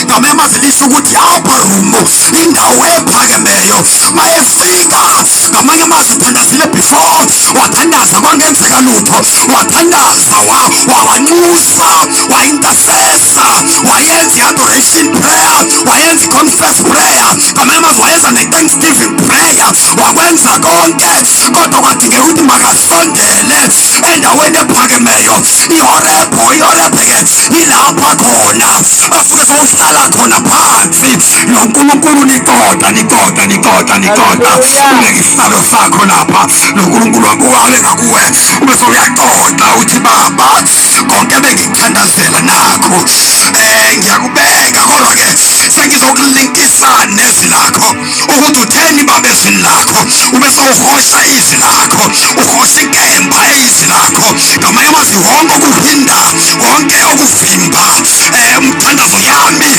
ngamanye amazwi lisho ukuthi upper room, indawo ephakemeyo. Mayefika ngamanye amazwi uthandazile before, wathandaza kwangenzeka lutho, wathandaza wawanxusa, wa-intercessor, wayenza i-adoration prayer, wayenza i-confess prayer, ngamanye amazwi wayenza ne-thanksgiving prayer, wakwenza konke. Kodwa kwadingeka ukuthi makasondele endaweni ephakemeyo. Ihorebhe ke ilapha khona asuke sowuhlala khona phansi noNkulunkulu, nikoda ubeke isihlalo sakho lapha noNkulunkulu wakho wabeka kuwe, ubese uyaxoxa uthi Baba, konke bengikuthandazela nakho ngiyakubeka, kodwa-ke sengizokulinkisa nezwi lakho ukuthi utheni Baba ezwini lakho, ubese uhosha izwi lakho, uhosha inkemba eyizwi lakho. Ngamanye amazwi wonke okuhinda, wonke okuvimba